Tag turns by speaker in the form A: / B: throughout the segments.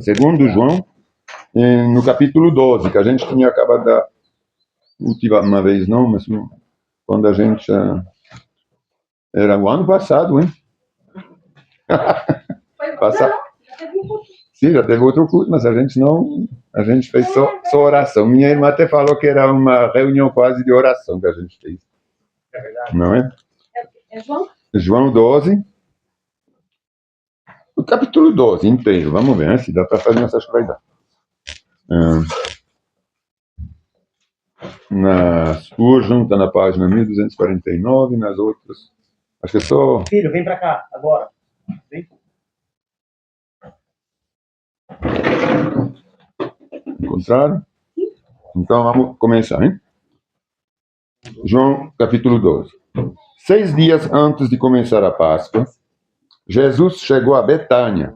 A: Segundo João, no capítulo 12, que a gente tinha acabado da última vez, não, mas quando a gente... era o ano passado, hein? Sim, já teve outro culto, mas a gente fez só oração. Minha irmã até falou que era uma reunião quase de oração que a gente fez.
B: É verdade.
A: Não é?
C: É João?
A: João 12, o capítulo 12 inteiro. Vamos ver, né? Se dá para fazer essas coisas. Na Spurgeon está na página 1249, nas outras... Acho que é só...
B: Filho, vem para cá, agora. Vem.
A: Encontraram? Então vamos começar, hein? João, capítulo 12. 6 dias antes de começar a Páscoa, Jesus chegou a Betânia,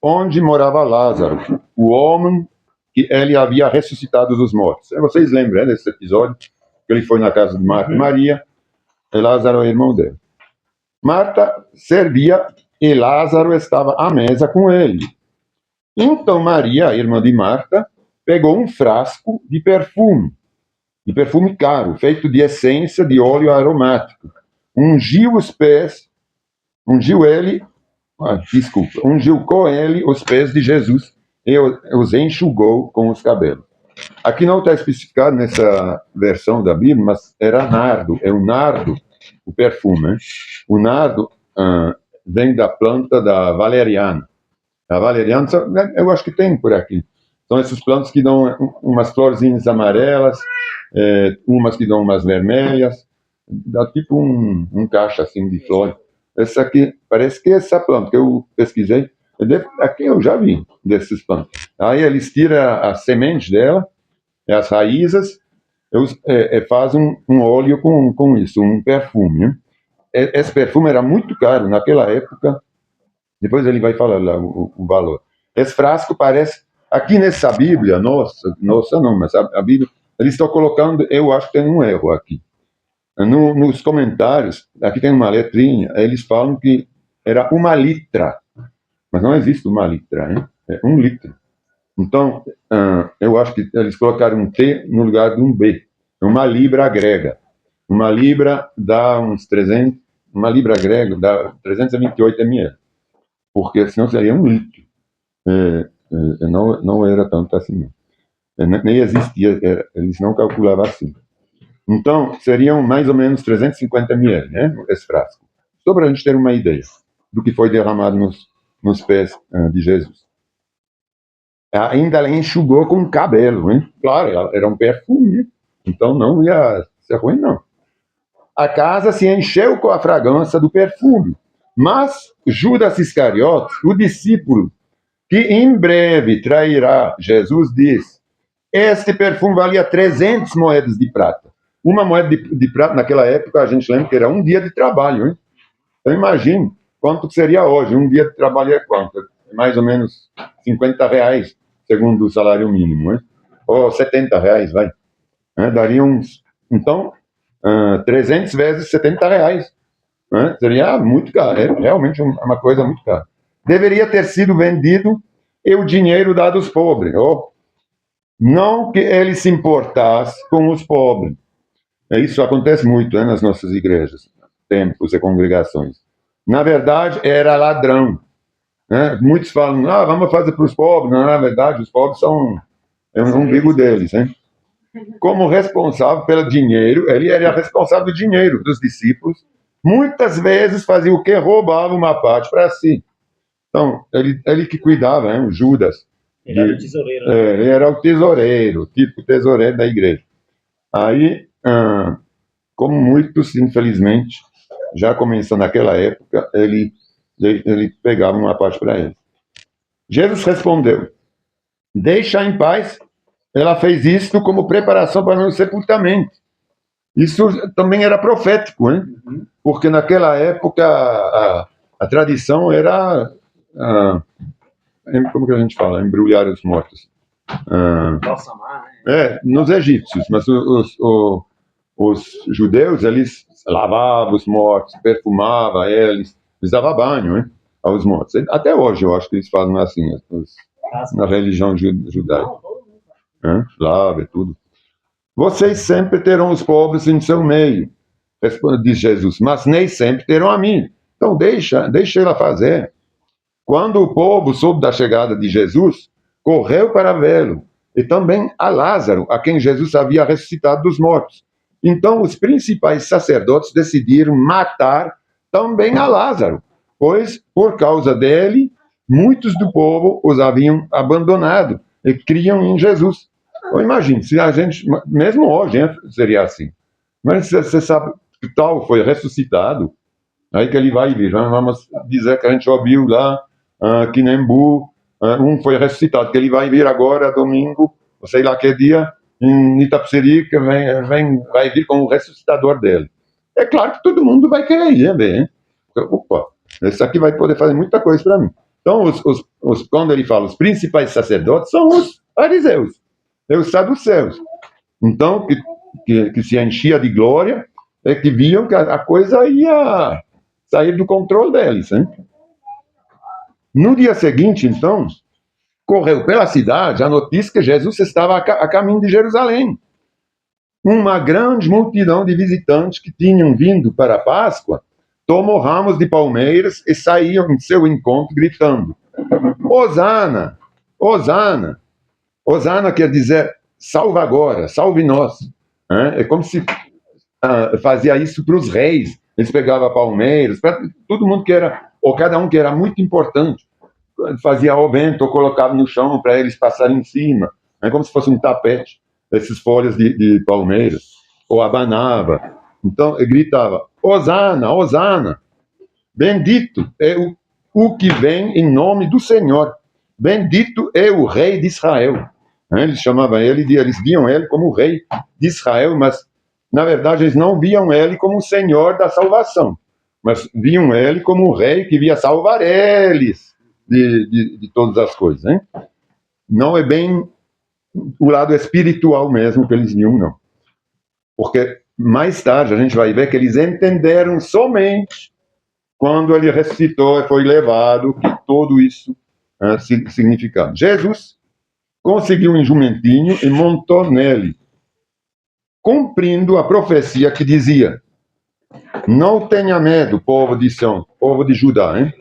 A: onde morava Lázaro, o homem que ele havia ressuscitado dos mortos. Vocês lembram desse episódio? Que ele foi na casa de Marta e Maria, e Lázaro é irmão dele. Marta servia e Lázaro estava à mesa com ele. Então Maria, irmã de Marta, pegou um frasco de perfume caro, feito de essência de óleo aromático. Ungiu com ele os pés de Jesus e os enxugou com os cabelos. Aqui não está especificado nessa versão da Bíblia, mas era nardo, é o nardo, o perfume. Hein? O nardo vem da planta da valeriana. A valeriana, eu acho que tem por aqui. São essas plantas que dão umas florzinhas amarelas, umas que dão umas vermelhas, dá tipo um caixa assim de flores. Essa aqui, parece que é essa planta que eu pesquisei, aqui eu já vi desses plantas. Aí eles tiram as sementes dela, as raízes, fazem um óleo com isso, um perfume. Né? Esse perfume era muito caro naquela época, depois ele vai falar lá o valor. Esse frasco parece, aqui nessa Bíblia, nossa não, mas a Bíblia, eles estão colocando, eu acho que tem um erro aqui. Nos comentários, aqui tem uma letrinha, eles falam que era 1 litra, mas não existe 1 litra, hein? É 1 litro. Então, eu acho que eles colocaram um T no lugar de um B, 1 libra grega. 1 libra dá uns 300, 1 libra grega dá 328 ml, porque senão seria 1 litro. Não era tanto assim, não. Nem existia, eles não calculavam assim. Então, seriam mais ou menos 350 ml, né, esse frasco. Só para a gente ter uma ideia do que foi derramado nos pés de Jesus. Ainda ela enxugou com cabelo, hein? Claro, era um perfume, né? Então não ia ser ruim, não. A casa se encheu com a fragrância do perfume, mas Judas Iscariotes, o discípulo que em breve trairá Jesus, diz: este perfume valia 300 moedas de prata. Uma moeda de prata naquela época, a gente lembra que era um dia de trabalho, hein? Então imagine quanto seria hoje. Um dia de trabalho é quanto? Mais ou menos R$50, segundo o salário mínimo, hein? Ou R$70, vai. Daria uns... Então, 300 vezes R$70. Seria muito caro. É realmente uma coisa muito cara. Deveria ter sido vendido e o dinheiro dado aos pobres. Não que ele se importasse com os pobres. Isso acontece muito, nas nossas igrejas, templos e congregações. Na verdade, era ladrão. Né? Muitos falam, vamos fazer para os pobres. Não, na verdade, os pobres são o umbigo deles. Hein? Como responsável pelo dinheiro, ele era responsável do dinheiro dos discípulos. Muitas vezes fazia o que? Roubava uma parte para si. Então, ele que cuidava, o Judas.
B: Ele era o tesoureiro.
A: Ele era o tesoureiro, tipo tesoureiro da igreja. Aí, como muitos, infelizmente, já começando naquela época, ele pegava uma parte para ele. Jesus respondeu: deixa em paz, ela fez isto como preparação para o meu sepultamento. Isso também era profético, hein? Porque naquela época a tradição era, como que a gente fala, embrulhar os mortos.
B: Balsamar, né?
A: Nos egípcios, mas os judeus, eles lavavam os mortos, perfumavam eles davam banho, hein, aos mortos. Até hoje eu acho que eles fazem assim, na religião judaica. Slava e tudo. Vocês sempre terão os pobres em seu meio, diz Jesus, mas nem sempre terão a mim. Então deixa ela fazer. Quando o povo soube da chegada de Jesus, correu para vê-lo, e também a Lázaro, a quem Jesus havia ressuscitado dos mortos. Então os principais sacerdotes decidiram matar também a Lázaro, pois, por causa dele, muitos do povo os haviam abandonado e criam em Jesus. Então, imagine, se a gente, mesmo hoje, seria assim. Mas você sabe que tal foi ressuscitado, aí que ele vai vir. Vamos dizer que a gente ouviu lá, que Nembu, um foi ressuscitado, que ele vai vir agora, domingo, sei lá que dia, em Itapecerica, que vai vir como o ressuscitador dele. É claro que todo mundo vai querer ir, hein? Opa, esse aqui vai poder fazer muita coisa para mim. Então, quando ele fala os principais sacerdotes, são os fariseus, os saduceus. Então, que se enchia de glória, é que viam que a coisa ia sair do controle deles, hein? No dia seguinte, então, correu pela cidade a notícia que Jesus estava a caminho de Jerusalém. Uma grande multidão de visitantes que tinham vindo para a Páscoa tomou ramos de palmeiras e saíam em seu encontro gritando: Hosana! Hosana! Hosana quer dizer salva agora, salve nós. É como se fazia isso para os reis. Eles pegavam palmeiras, para todo mundo que era, ou cada um que era muito importante, fazia o vento ou colocava no chão para eles passarem em cima. É como se fosse um tapete, essas folhas de palmeiras, ou abanava. Então, ele gritava: Hosana, Hosana! Bendito é o que vem em nome do Senhor. Bendito é o rei de Israel. Eles chamavam ele, eles viam ele como o rei de Israel, mas, na verdade, eles não viam ele como o Senhor da salvação, mas viam ele como o rei que ia salvar eles de todas as coisas. Hein? Não é bem o lado espiritual mesmo que eles viam, não. Porque mais tarde a gente vai ver que eles entenderam somente quando ele ressuscitou e foi levado, que tudo isso significava. Jesus conseguiu um jumentinho e montou nele, cumprindo a profecia que dizia: não tenha medo, povo de Sião, povo de Judá, hein?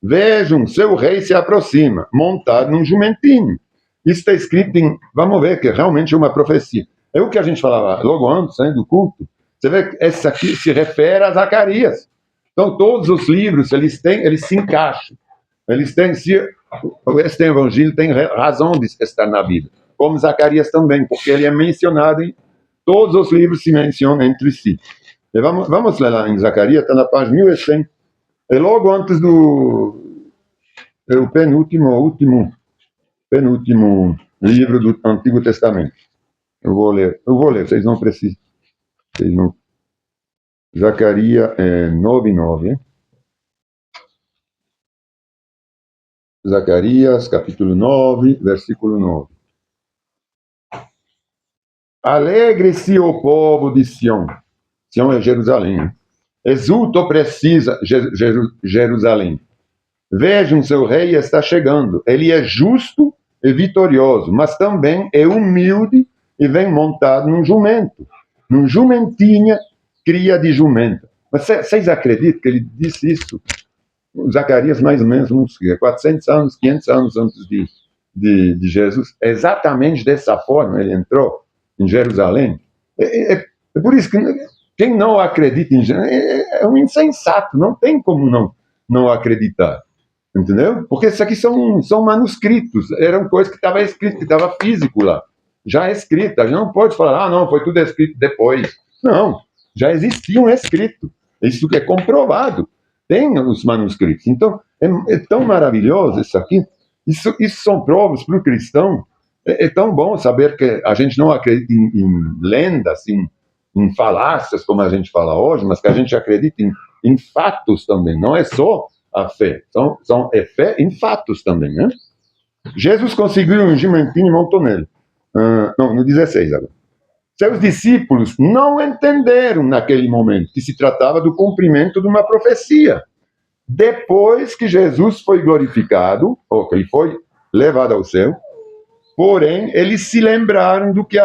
A: Vejam, seu rei se aproxima, montado num jumentinho. Isso está escrito em... Vamos ver que realmente é uma profecia. É o que a gente falava logo antes, hein, do culto. Você vê que esse aqui se refere a Zacarias. Então, todos os livros, eles se encaixam. Eles têm... Este evangelho tem razão de estar na Bíblia. Como Zacarias também, porque ele é mencionado em... Todos os livros se mencionam entre si. E vamos ler lá em Zacarias, está na página 1100. É logo antes do o penúltimo livro do Antigo Testamento. Eu vou ler, vocês não precisam. Zacarias 9:9. Hein? Zacarias, capítulo 9, versículo 9. Alegre-se o povo de Sião. Sião é Jerusalém. Hein? Exulta, precisa Jerusalém. Vejam, seu rei está chegando. Ele é justo e vitorioso, mas também é humilde e vem montado num jumento. Num jumentinha, cria de jumenta. Mas vocês acreditam que ele disse isso? Zacarias, mais ou menos, uns 400 anos, 500 anos antes de Jesus. Exatamente dessa forma ele entrou em Jerusalém. É por isso que quem não acredita em Jesus é um insensato. Não tem como não acreditar. Entendeu? Porque isso aqui são manuscritos, eram coisas que estava escrito, que estava físico lá, já escrito. A gente não pode falar, não, foi tudo escrito depois. Não, já existiam escrito. Isso que é comprovado. Tem os manuscritos. Então, é tão maravilhoso isso aqui. Isso são provas para o cristão. É tão bom saber que a gente não acredita em lendas, em falácias, como a gente fala hoje, mas que a gente acredita em fatos também. Não é só a fé. É fé em fatos também, né? Jesus conseguiu um jumentinho e montou nele. No 16 agora. Seus discípulos não entenderam naquele momento que se tratava do cumprimento de uma profecia. Depois que Jesus foi glorificado, ou que ele foi levado ao céu, porém eles se lembraram do que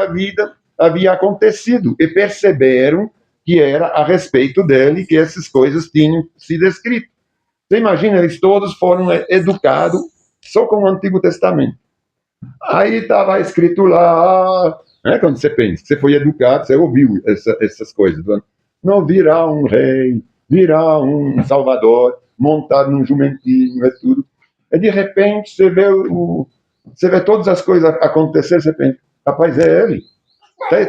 A: havia acontecido e perceberam que era a respeito dele que essas coisas tinham sido escritas. Você imagina, eles todos foram educados só com o Antigo Testamento. Aí estava escrito lá, né, quando você pensa, você foi educado, você ouviu essas coisas. Não virá um rei, virá um salvador, montado num jumentinho, é tudo. E de repente você vê todas as coisas acontecer, você pensa, rapaz, é ele.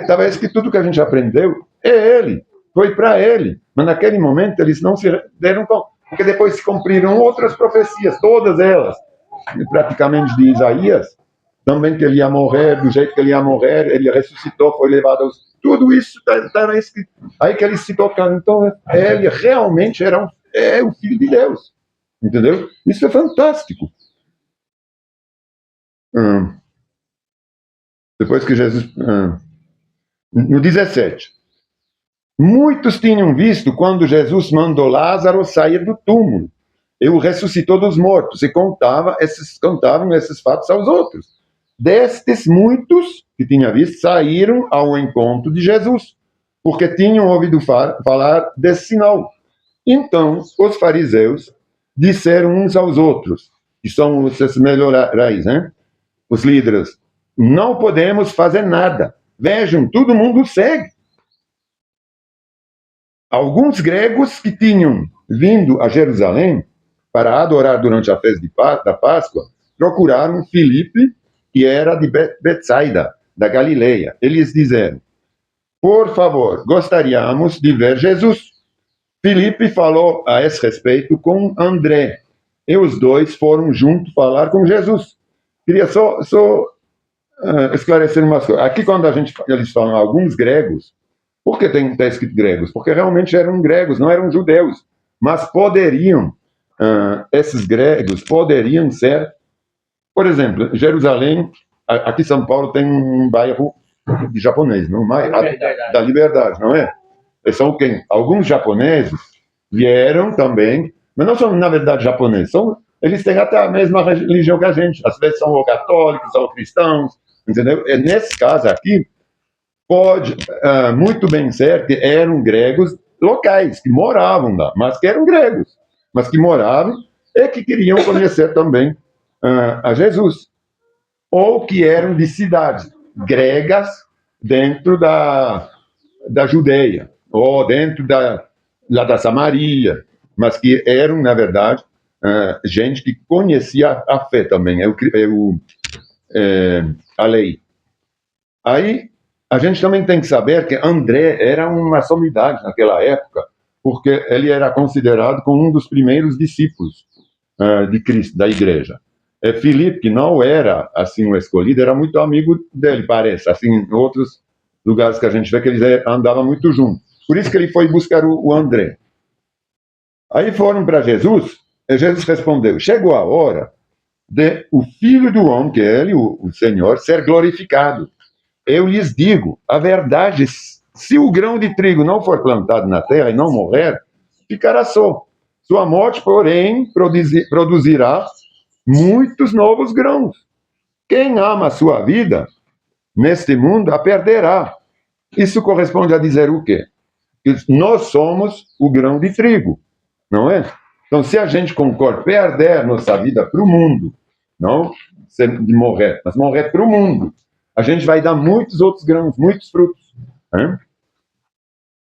A: Talvez que tudo que a gente aprendeu é ele, foi para ele. Mas naquele momento eles não se deram conta, porque depois se cumpriram outras profecias, todas elas, praticamente de Isaías, também que ele ia morrer, do jeito que ele ia morrer, ele ressuscitou, foi levado aos... Tudo isso estava escrito. Aí que eles se tocaram, então ele realmente é o Filho de Deus. Entendeu? Isso é fantástico. Depois que Jesus... no 17. Muitos tinham visto quando Jesus mandou Lázaro sair do túmulo e o ressuscitou dos mortos, e contavam esses fatos aos outros. Destes, muitos que tinham visto saíram ao encontro de Jesus, porque tinham ouvido falar desse sinal. Então, os fariseus disseram uns aos outros, que são os melhorais, né? Os líderes, não podemos fazer nada. Vejam, todo mundo segue. Alguns gregos que tinham vindo a Jerusalém para adorar durante a festa da Páscoa procuraram Filipe, que era de Betsaida, da Galileia. Eles disseram, por favor, gostaríamos de ver Jesus. Filipe falou a esse respeito com André, e os dois foram juntos falar com Jesus. Queria só esclarecer umas coisas. Aqui, quando eles falam alguns gregos, por que está escrito gregos? Porque realmente eram gregos, não eram judeus. Mas esses gregos poderiam ser, por exemplo, Jerusalém, aqui em São Paulo tem um bairro de japonês, não? Da Liberdade, não é? E são quem? Alguns japoneses vieram também, mas não são, na verdade, japoneses. Eles têm até a mesma religião que a gente. Às vezes são católicos, são cristãos, entendeu? E nesse caso aqui, pode muito bem ser que eram gregos locais, que moravam lá, mas que eram gregos, mas que moravam e que queriam conhecer também a Jesus. Ou que eram de cidades gregas dentro da Judeia, ou dentro da Samaria, mas que eram, na verdade, gente que conhecia a fé também, a lei. Aí, a gente também tem que saber que André era uma sumidade naquela época, porque ele era considerado como um dos primeiros discípulos de Cristo, da igreja. Filipe, que não era assim o escolhido, era muito amigo dele, parece, assim, em outros lugares que a gente vê que eles andavam muito juntos. Por isso que ele foi buscar o André. Aí foram para Jesus, e Jesus respondeu, chegou a hora de o Filho do Homem, que é ele, o Senhor, ser glorificado. Eu lhes digo, a verdade, se o grão de trigo não for plantado na terra e não morrer, ficará só. Sua morte, porém, produzirá muitos novos grãos. Quem ama a sua vida neste mundo a perderá. Isso corresponde a dizer o quê? Que nós somos o grão de trigo, não é? Então, se a gente concorda perder nossa vida para o mundo, não de morrer, mas morrer para o mundo, a gente vai dar muitos outros grãos, muitos frutos. Hein?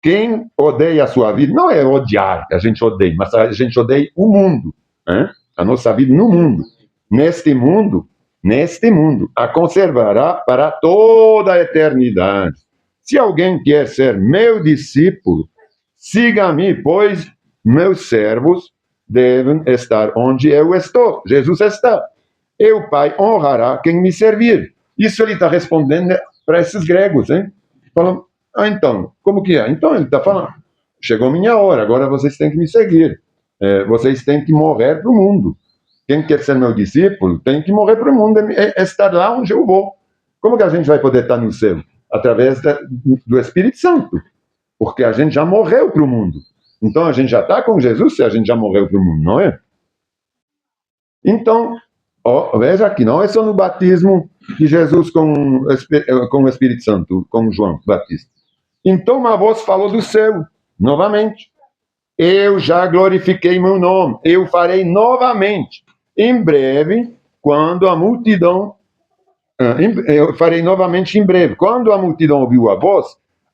A: Quem odeia a sua vida, não é odiar que a gente odeia, mas a gente odeia o mundo. Hein? A nossa vida no mundo. Neste mundo, a conservará para toda a eternidade. Se alguém quer ser meu discípulo, siga-me, pois meus servos devem estar onde eu estou. Jesus está. E o Pai honrará quem me servir. Isso ele está respondendo para esses gregos, hein? Falando, então, como que é? Então ele está falando, chegou minha hora, agora vocês têm que me seguir. Vocês têm que morrer para o mundo. Quem quer ser meu discípulo tem que morrer para o mundo, estar lá onde eu vou. Como que a gente vai poder estar no céu? Através do Espírito Santo. Porque a gente já morreu para o mundo. Então a gente já está com Jesus se a gente já morreu para o mundo, não é? Então, Veja que não é só no batismo de Jesus com o Espírito Santo, com João Batista. Então uma voz falou do céu, novamente. Eu já glorifiquei meu nome, eu farei novamente. Em breve, quando a multidão... Eu farei novamente em breve. Quando a multidão ouviu a voz,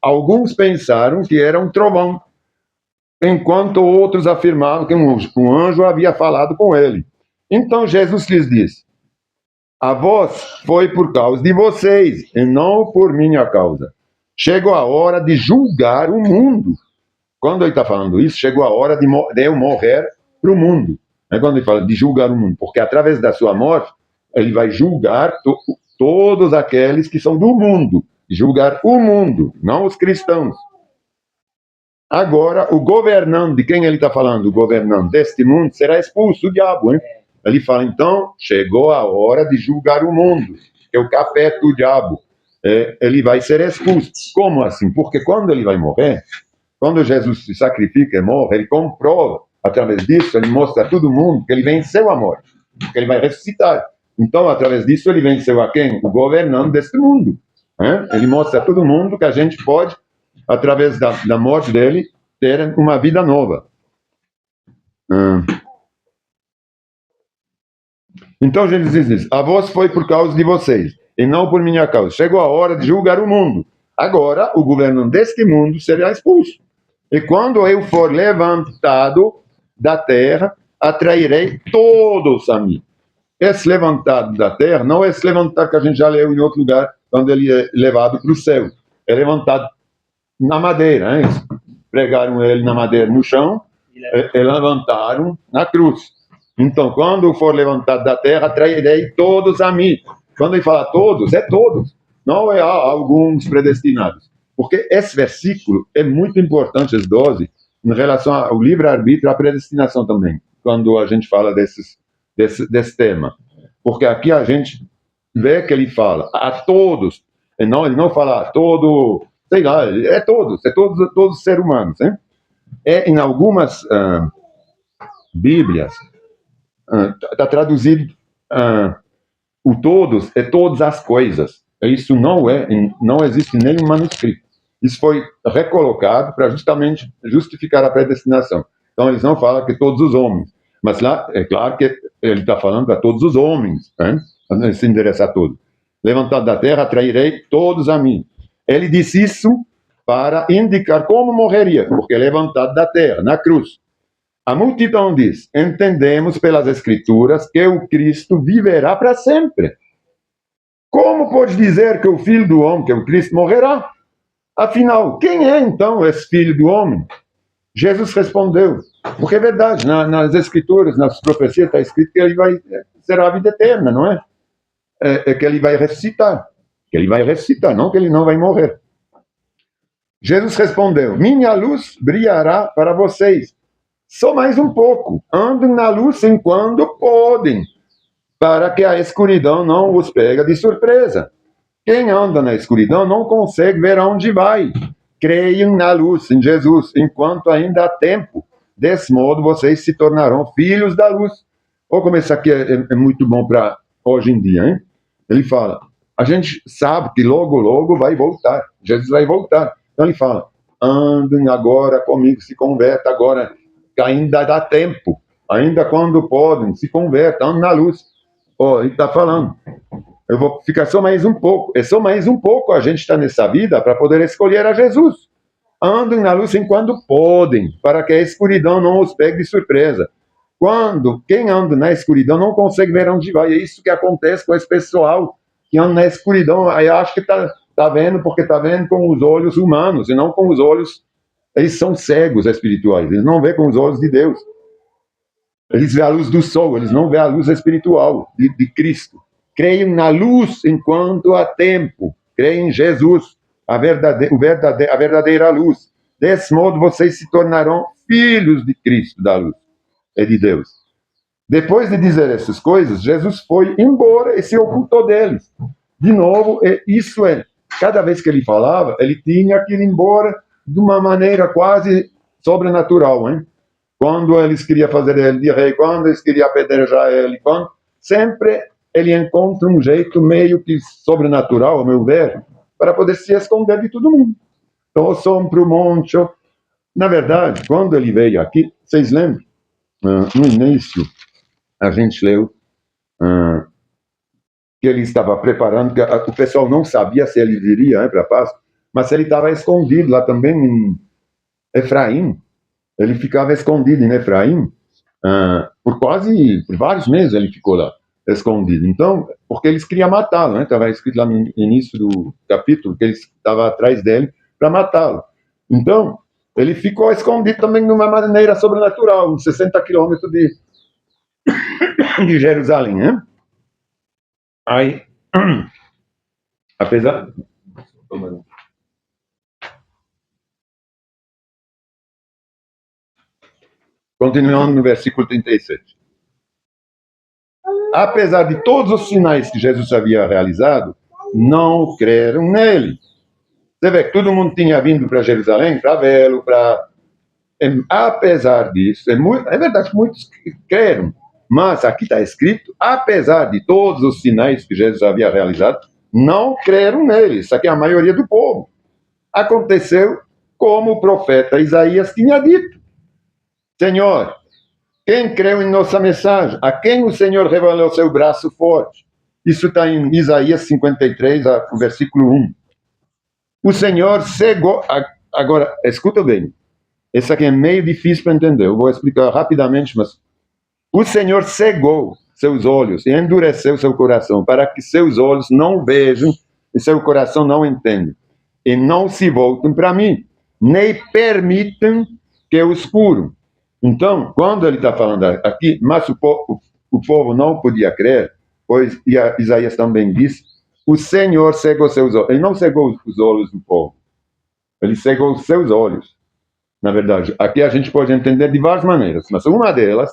A: alguns pensaram que era um trovão, enquanto outros afirmavam que um anjo havia falado com ele. Então Jesus lhes disse: a voz foi por causa de vocês, e não por minha causa. Chegou a hora de julgar o mundo. Quando ele está falando isso, chegou a hora de eu morrer para o mundo. É quando ele fala de julgar o mundo, porque através da sua morte, ele vai julgar todos aqueles que são do mundo. Julgar o mundo, não os cristãos. Agora, o governante, de quem ele está falando, o governante deste mundo, será expulso, o diabo, hein? Ele fala, então, chegou a hora de julgar o mundo, que é o capeta, o diabo. Ele vai ser expulso. Como assim? Porque quando ele vai morrer, quando Jesus se sacrifica e morre, ele comprova, através disso, ele mostra a todo mundo que ele venceu a morte, que ele vai ressuscitar. Então, através disso, ele venceu a quem? O governante deste mundo. Ele mostra a todo mundo que a gente pode, através da morte dele, ter uma vida nova. Então, Jesus diz: a voz foi por causa de vocês, e não por minha causa. Chegou a hora de julgar o mundo. Agora, o governo deste mundo será expulso. E quando eu for levantado da terra, atrairei todos a mim. Esse levantado da terra não é esse levantado que a gente já leu em outro lugar, quando ele é levado para o céu. É levantado na madeira, hein? Pregaram ele na madeira no chão e levantaram na cruz. Então, quando for levantado da terra, atrairei todos a mim. Quando ele fala todos, é todos. Não é alguns predestinados. Porque esse versículo é muito importante, as 12, em relação ao livre-arbítrio e à predestinação também, quando a gente fala desse tema. Porque aqui a gente vê que ele fala a todos, ele não fala a todo, sei lá, é todos os seres humanos. Hein? Em algumas Bíblias, está traduzido o todos é todas as coisas. Isso não existe em nenhum manuscrito. Isso foi recolocado para justamente justificar a predestinação. Então, eles não falam que todos os homens. Mas lá, é claro que ele está falando para todos os homens. Né? Se endereça a todos. Levantado da terra, atrairei todos a mim. Ele disse isso para indicar como morreria, porque é levantado da terra, na cruz. A multidão diz: entendemos pelas Escrituras que o Cristo viverá para sempre. Como pode dizer que o Filho do Homem, que o Cristo, morrerá? Afinal, quem é então esse Filho do Homem? Jesus respondeu, porque é verdade, nas Escrituras, nas profecias, está escrito que ele será a vida eterna, não é? É que ele vai ressuscitar. Que ele vai ressuscitar, não que ele não vai morrer. Jesus respondeu: minha luz brilhará para vocês. Só mais um pouco. Andem na luz enquanto podem, para que a escuridão não os pegue de surpresa. Quem anda na escuridão não consegue ver aonde vai. Creiam na luz, em Jesus, enquanto ainda há tempo. Desse modo, vocês se tornarão filhos da luz. Olha como isso aqui é muito bom para hoje em dia, hein? Ele fala, a gente sabe que logo, logo vai voltar. Jesus vai voltar. Então ele fala, andem agora comigo, se converta agora, que ainda dá tempo. Ainda quando podem, se convertam, andem na luz. Ele está falando, eu vou ficar só mais um pouco. É só mais um pouco a gente está nessa vida para poder escolher a Jesus. Andem na luz enquanto podem, para que a escuridão não os pegue de surpresa. Quem anda na escuridão não consegue ver onde vai. É isso que acontece com esse pessoal que anda na escuridão. Aí acho que está vendo, porque está vendo com os olhos humanos e não com os olhos. Eles são cegos espirituais. Eles não veem com os olhos de Deus. Eles veem a luz do sol, eles não veem a luz espiritual de Cristo. Creiam na luz enquanto há tempo. Creem em Jesus, a verdadeira luz. Desse modo, vocês se tornarão filhos de Cristo, da luz. É de Deus. Depois de dizer essas coisas, Jesus foi embora e se ocultou deles. De novo, isso cada vez que ele falava, ele tinha que ir embora de uma maneira quase sobrenatural, hein? Quando eles queriam fazer ele de rei, quando eles queriam apedrejar ele, sempre ele encontra um jeito meio que sobrenatural, ao meu ver, para poder se esconder de todo mundo. Então, eu sobe para o monte. Na verdade, quando ele veio aqui, vocês lembram? No início, a gente leu que ele estava preparando, que o pessoal não sabia se ele viria para a Páscoa, mas ele estava escondido lá também em Efraim. Ele ficava escondido em Efraim por vários meses ele ficou lá, escondido. Então, porque eles queriam matá-lo, né? Estava escrito lá no início do capítulo que eles estavam atrás dele para matá-lo. Então, ele ficou escondido também de uma maneira sobrenatural, uns 60 quilômetros de Jerusalém, né? Aí, apesar... Continuando no versículo 37. Apesar de todos os sinais que Jesus havia realizado, não creram nele. Você vê que todo mundo tinha vindo para Jerusalém para vê-lo, apesar disso, é verdade que muitos creram, mas aqui está escrito, apesar de todos os sinais que Jesus havia realizado, não creram nele. Isso aqui é a maioria do povo. Aconteceu como o profeta Isaías tinha dito. Senhor, quem creu em nossa mensagem? A quem o Senhor revelou seu braço forte? Isso está em Isaías 53, versículo 1. O Senhor cegou... Agora, escuta bem. Esse aqui é meio difícil para entender. Eu vou explicar rapidamente, mas... O Senhor cegou seus olhos e endureceu seu coração, para que seus olhos não vejam e seu coração não entenda. E não se voltem para mim, nem permitam que os curam. Então, quando ele está falando aqui, mas o povo não podia crer, pois Isaías também disse, o Senhor cegou seus olhos. Ele não cegou os olhos do povo, ele cegou os seus olhos. Na verdade, aqui a gente pode entender de várias maneiras, mas uma delas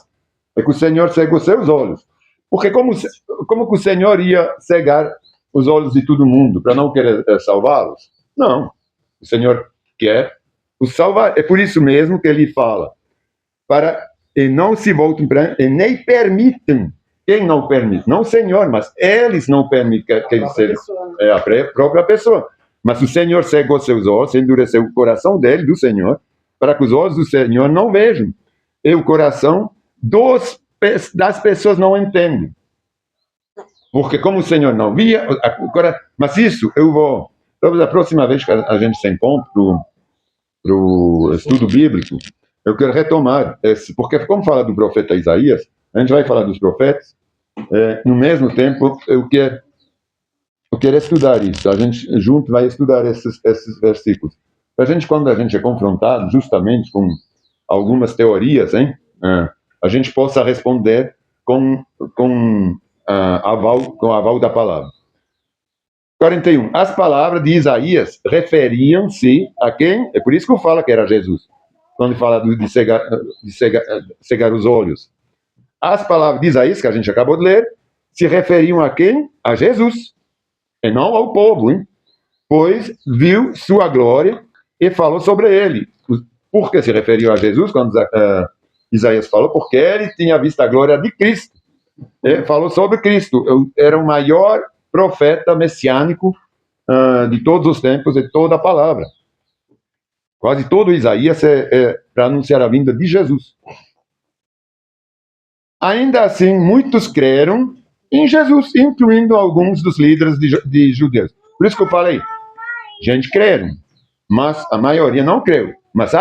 A: é que o Senhor cegou seus olhos. Porque como que o Senhor ia cegar os olhos de todo mundo para não querer salvá-los? Não. O Senhor quer os salvar. É por isso mesmo que ele fala, e não se voltem para e nem permitem. Quem não permite? Não o Senhor, mas eles não permitem que ele seja a própria pessoa. Mas o Senhor cegou seus olhos, endureceu o coração dele, do Senhor, para que os olhos do Senhor não vejam. E o coração das pessoas não entendem. Porque como o Senhor não via, mas isso eu vou... Talvez a próxima vez que a gente se encontra para o estudo bíblico, eu quero retomar esse, porque como fala do profeta Isaías, a gente vai falar dos profetas, no mesmo tempo eu quero estudar isso, a gente junto vai estudar esses versículos. Quando a gente é confrontado justamente com algumas teorias, a gente possa responder com aval da palavra. 41. As palavras de Isaías referiam-se a quem? É por isso que eu falo que era Jesus. Quando fala de cegar os olhos. As palavras de Isaías, que a gente acabou de ler, se referiam a quem? A Jesus. E não ao povo, hein? Pois viu sua glória e falou sobre ele. Por que se referiu a Jesus quando Isaías falou? Porque ele tinha visto a glória de Cristo. Ele falou sobre Cristo. Era o maior profeta messiânico de todos os tempos, de toda a palavra. Quase todo Isaías é para anunciar a vinda de Jesus. Ainda assim, muitos creram em Jesus, incluindo alguns dos líderes de judeus. Por isso que eu falei, gente creram, mas a maioria não creu. Mas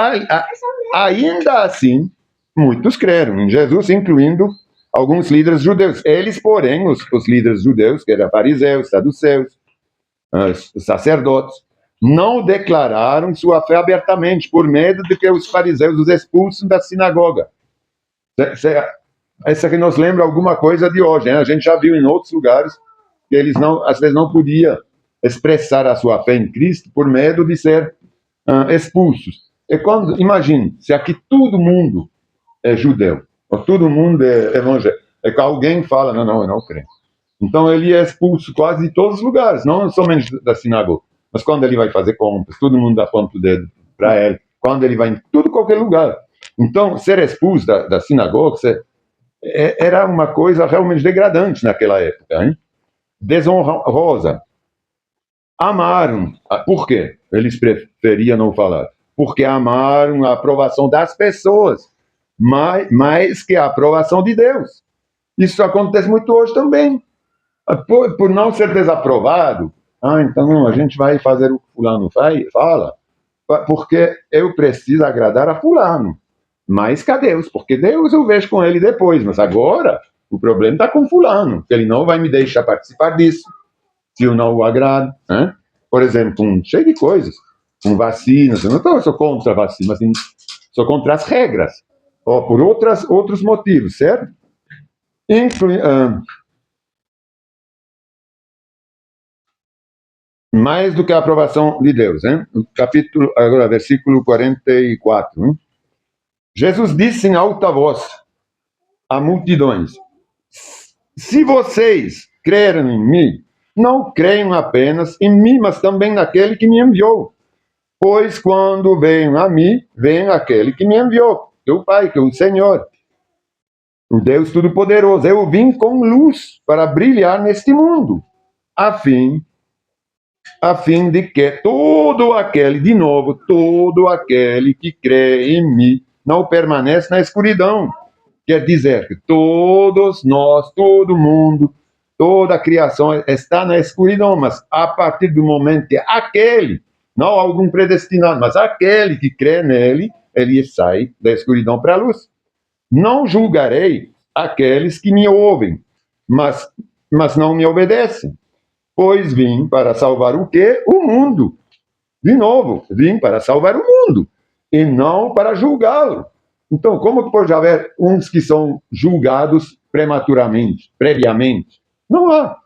A: ainda assim, muitos creram em Jesus, incluindo alguns líderes judeus. Eles, porém, os líderes judeus, que eram fariseus, saduceus, sacerdotes, não declararam sua fé abertamente, por medo de que os fariseus os expulsem da sinagoga. Essa que nos lembra alguma coisa de hoje, né? A gente já viu em outros lugares que eles às vezes não podiam expressar a sua fé em Cristo por medo de ser expulsos. Imagine, se aqui todo mundo é judeu, ou todo mundo é evangélico, é que alguém fala, não, eu não creio. Então ele é expulso quase de todos os lugares, não somente da sinagoga, mas quando ele vai fazer compras, todo mundo aponta o dedo para ele, quando ele vai em qualquer lugar. Então, ser expulso da sinagoga era uma coisa realmente degradante naquela época, hein? Desonrosa. Amaram. Por quê? Eles preferiam não falar. Porque amaram a aprovação das pessoas, mais que a aprovação de Deus. Isso acontece muito hoje também. Por não ser desaprovado, então não, a gente vai fazer o que fulano fala, porque eu preciso agradar a fulano. Mas cadê Deus? Porque Deus eu vejo com ele depois, mas agora o problema está com fulano, que ele não vai me deixar participar disso, se eu não o agrado. Né? Por exemplo, cheio de coisas, com vacinas, eu não sou contra a vacina, mas sou contra as regras, ou por outros motivos, certo? Mais do que a aprovação de Deus. Hein? Capítulo, agora, versículo 44. Hein? Jesus disse em alta voz a multidões: se vocês crerem em mim, não creiam apenas em mim, mas também naquele que me enviou. Pois quando venham a mim, vem aquele que me enviou, que é o Pai, que é o Senhor, o Deus Todo-Poderoso. Eu vim com luz para brilhar neste mundo, a fim de que todo aquele que crê em mim não permanece na escuridão. Quer dizer que todos nós, todo mundo, toda a criação está na escuridão, mas a partir do momento que aquele, não algum predestinado, mas aquele que crê nele, ele sai da escuridão para a luz. Não julgarei aqueles que me ouvem, mas não me obedecem, pois vim para salvar o quê? O mundo. De novo, vim para salvar o mundo e não para julgá-lo. Então, como que pode haver uns que são julgados prematuramente, previamente? Não há.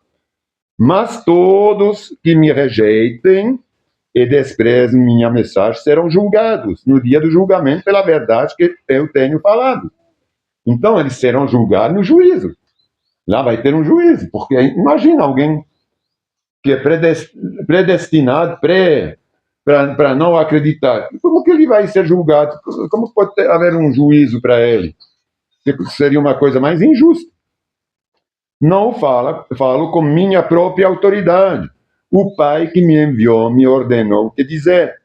A: Mas todos que me rejeitem e desprezem minha mensagem serão julgados no dia do julgamento pela verdade que eu tenho falado. Então, eles serão julgados no juízo. Lá vai ter um juízo, porque imagina alguém que é predestinado, para não acreditar. Como que ele vai ser julgado? Como pode haver um juízo para ele? Seria uma coisa mais injusta. Não falo com minha própria autoridade. O Pai que me enviou me ordenou o que dizer.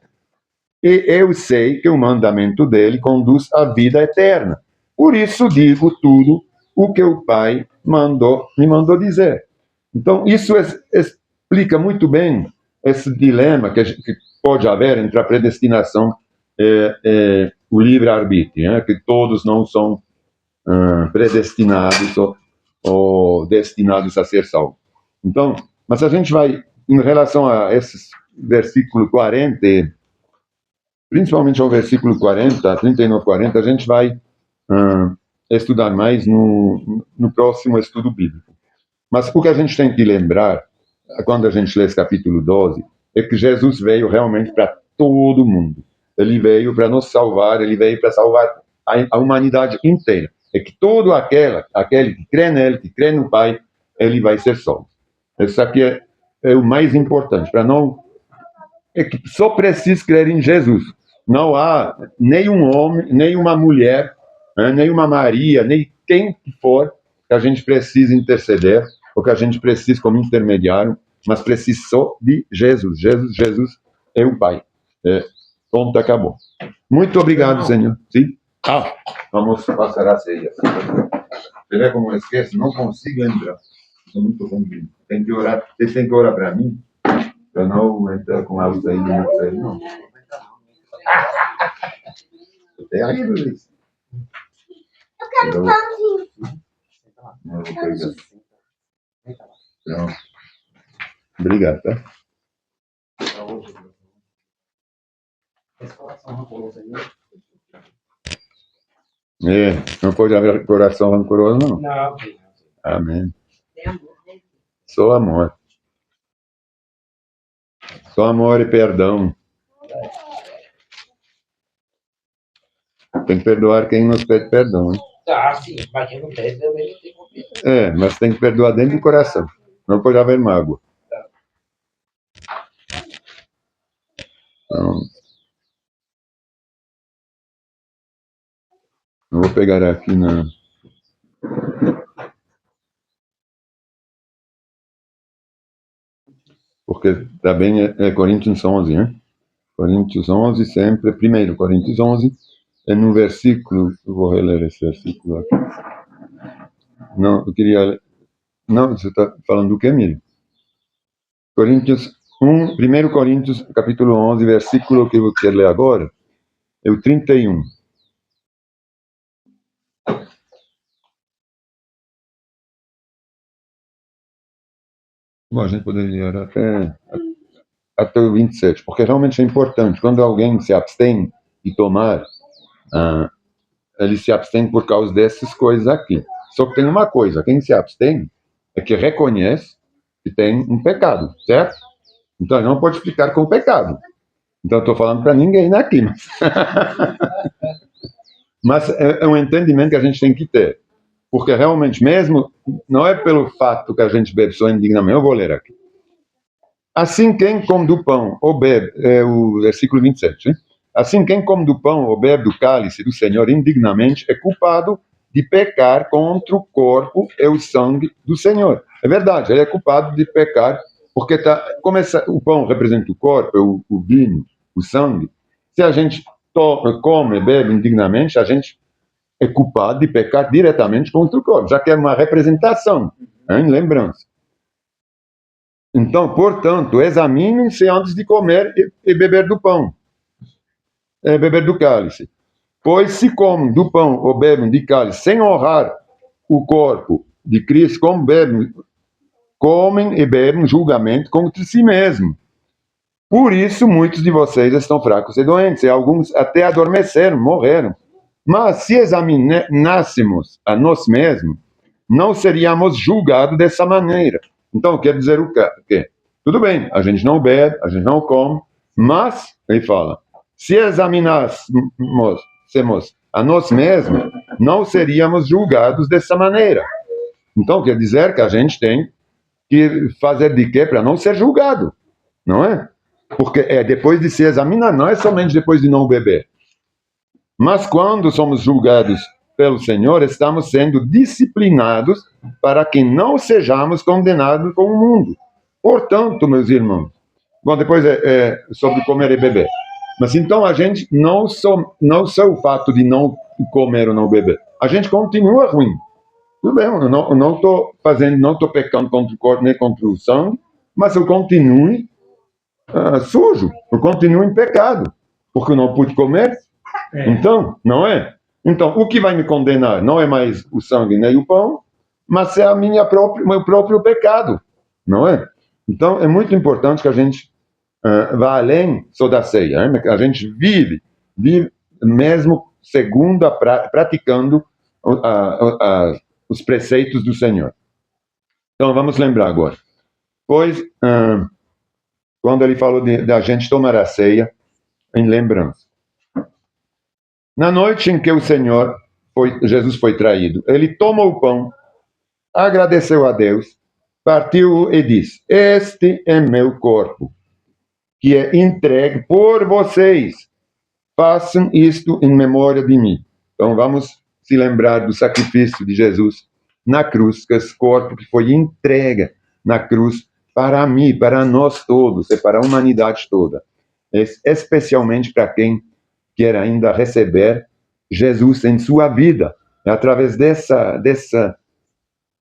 A: E eu sei que o mandamento dele conduz à vida eterna. Por isso digo tudo o que o Pai me mandou dizer. Então, isso explica muito bem esse dilema que pode haver entre a predestinação e o livre-arbítrio, né? Que todos não são predestinados ou destinados a ser salvos. Então, mas a gente vai, em relação a esses versículo 40, principalmente ao versículo 40, 39, 40, a gente vai estudar mais no próximo estudo bíblico. Mas o que a gente tem que lembrar, quando a gente lê esse capítulo 12, é que Jesus veio realmente para todo mundo. Ele veio para nos salvar, ele veio para salvar a humanidade inteira. É que todo aquele que crê nele, que crê no Pai, ele vai ser salvo. Isso aqui é o mais importante, para não... É que só precisa crer em Jesus. Não há nenhum homem, nem uma mulher, nem uma Maria, nem quem que for, que a gente precisa interceder, ou que a gente precisa como intermediário, mas precisa só de Jesus. Jesus é o Pai. Ponto, acabou. Muito obrigado, Senhor. Sim? Vamos passar a ceia. Você vê como eu esqueço? Não consigo lembrar. Sou muito ruim. Tem que orar. Vocês têm que orar para mim, para não entrar com a luz aí no céu, não. É terrível isso.
C: Eu quero pãozinho.
A: Não, vou pegar. Pronto. Obrigado, tá? Não pode haver coração rancoroso, não.
B: Não.
A: Amém. Só amor. Só amor e perdão. Tem que perdoar quem nos pede perdão, hein?
B: Sim, mas quem não pede também não tem como.
A: Mas tem que perdoar dentro do coração. Não pode haver mágoa. Então, eu vou pegar aqui na... porque também é Coríntios 11, né? Coríntios 11, sempre, 1 Coríntios 11, é no versículo, eu vou reler esse versículo aqui. Não, eu queria, não, você está falando do que, Miriam? Coríntios 1 Coríntios, capítulo 11, versículo que eu quero ler agora, é o 31. Bom, a gente poderia ir até o 27, porque realmente é importante. Quando alguém se abstém de tomar, ele se abstém por causa dessas coisas aqui. Só que tem uma coisa: quem se abstém é que reconhece que tem um pecado, certo? Então ele não pode ficar com o pecado. Então eu estou falando para ninguém aqui, mas é um entendimento que a gente tem que ter. Porque realmente, mesmo, não é pelo fato que a gente bebe só indignamente. Eu vou ler aqui. Assim, quem come do pão ou bebe, é o versículo 27, né? Assim, quem come do pão ou bebe do cálice do Senhor indignamente é culpado de pecar contra o corpo e o sangue do Senhor. É verdade, ele é culpado de pecar, porque o pão representa o corpo, o vinho, o sangue. Se a gente come e bebe indignamente, a gente é culpado de pecar diretamente contra o corpo, já que é uma representação, em lembrança. Então, portanto, examinem-se antes de comer e beber do pão, beber do cálice. Pois se comem do pão ou bebem de cálice sem honrar o corpo de Cristo, como bebem, comem e bebem julgamento contra si mesmo. Por isso, muitos de vocês estão fracos e doentes, e alguns até adormeceram, morreram. Mas se examinássemos a nós mesmos, não seríamos julgados dessa maneira. Então, quer dizer o quê? Tudo bem, a gente não bebe, a gente não come, mas, ele fala, se examinássemos a nós mesmos, não seríamos julgados dessa maneira. Então, quer dizer que a gente tem que fazer de quê para não ser julgado, não é? Porque é depois de se examinar, não é somente depois de não beber. Mas quando somos julgados pelo Senhor, estamos sendo disciplinados para que não sejamos condenados com o mundo. Portanto, meus irmãos, bom, depois é sobre comer e beber. Mas então a gente não só o fato de não comer ou não beber, a gente continua ruim. Tudo bem, eu não estou fazendo, não estou pecando contra o corpo nem contra o sangue, mas eu continuo sujo, eu continuo em pecado, porque eu não pude comer. Então, não é? Então, o que vai me condenar não é mais o sangue nem o pão, mas é meu próprio pecado, não é? Então, é muito importante que a gente vá além só da ceia, né? A gente vive mesmo segundo, praticando os preceitos do Senhor. Então, vamos lembrar agora. Pois, quando ele falou de a gente tomar a ceia em lembrança. Na noite em que o Senhor, Jesus foi traído, ele tomou o pão, agradeceu a Deus, partiu e disse: Este é meu corpo, que é entregue por vocês. Façam isto em memória de mim. Então vamos se lembrar do sacrifício de Jesus na cruz, que esse corpo que foi entregue na cruz para mim, para nós todos e para a humanidade toda. Especialmente para quem quer ainda receber Jesus em sua vida. Através dessa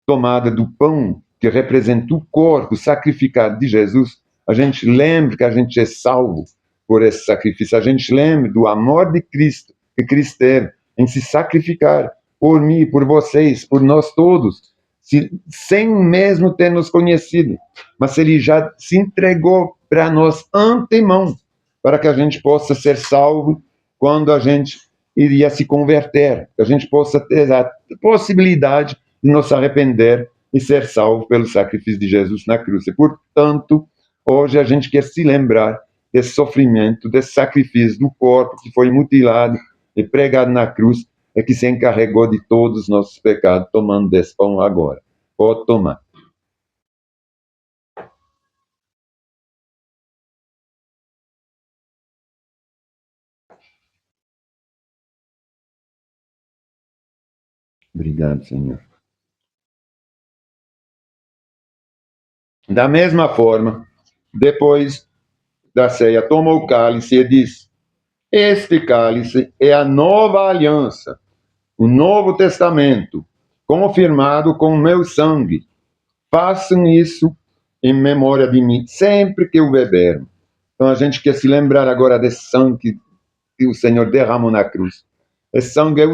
A: tomada do pão, que representa o corpo sacrificado de Jesus, a gente lembra que a gente é salvo por esse sacrifício. A gente lembra do amor de Cristo, que Cristo teve em se sacrificar por mim, por vocês, por nós todos, sem mesmo ter nos conhecido. Mas ele já se entregou para nós antemão, para que a gente possa ser salvo quando a gente iria se converter, que a gente possa ter a possibilidade de nos arrepender e ser salvo pelo sacrifício de Jesus na cruz. E, portanto, hoje a gente quer se lembrar desse sofrimento, desse sacrifício do corpo que foi mutilado e pregado na cruz, e que se encarregou de todos os nossos pecados, tomando desse pão agora. Pode tomar. Obrigado, Senhor. Da mesma forma, depois da ceia, toma o cálice e diz: este cálice é a nova aliança, o Novo Testamento, confirmado com o meu sangue. Façam isso em memória de mim, sempre que o beberem. Então a gente quer se lembrar agora desse sangue que o Senhor derramou na cruz. Esse sangue é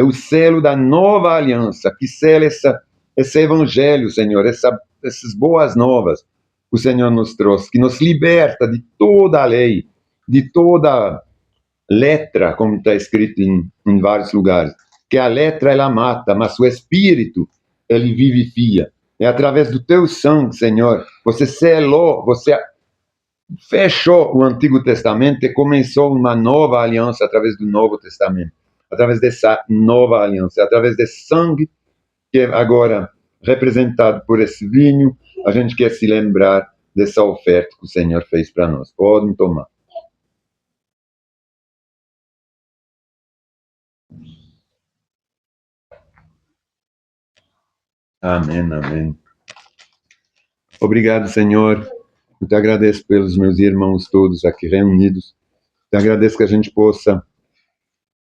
A: o selo da nova aliança, que sela esse evangelho, Senhor, essas boas novas que o Senhor nos trouxe, que nos liberta de toda a lei, de toda letra, como está escrito em vários lugares, que a letra ela mata, mas o Espírito ele vivifia. É através do teu sangue, Senhor, você selou, você fechou o Antigo Testamento e começou uma nova aliança através do Novo Testamento, através dessa nova aliança, através desse sangue que é agora representado por esse vinho, a gente quer se lembrar dessa oferta que o Senhor fez para nós. Podem tomar. Amém, amém. Obrigado, Senhor. Eu te agradeço pelos meus irmãos todos aqui reunidos. Te agradeço que a gente possa,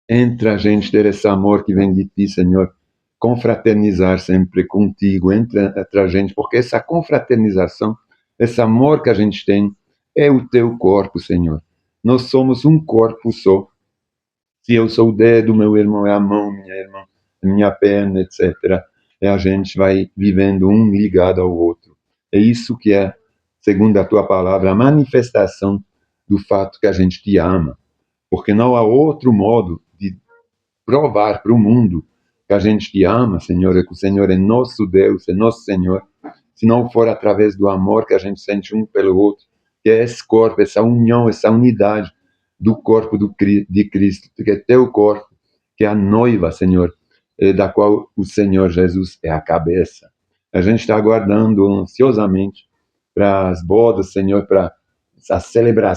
A: entre a gente, ter esse amor que vem de ti, Senhor, confraternizar sempre contigo, entre a gente, porque essa confraternização, esse amor que a gente tem, é o teu corpo, Senhor. Nós somos um corpo só. Se eu sou o dedo, meu irmão é a mão, minha irmã, minha perna, etc. E a gente vai vivendo um ligado ao outro. É isso que é, segundo a tua palavra, a manifestação do fato que a gente te ama. Porque não há outro modo de provar para o mundo que a gente te ama, Senhor, e que o Senhor é nosso Deus, é nosso Senhor, se não for através do amor que a gente sente um pelo outro, que é esse corpo, essa união, essa unidade do corpo de Cristo, que é teu corpo, que é a noiva, Senhor, da qual o Senhor Jesus é a cabeça. A gente está aguardando ansiosamente para as bodas, Senhor, para a celebração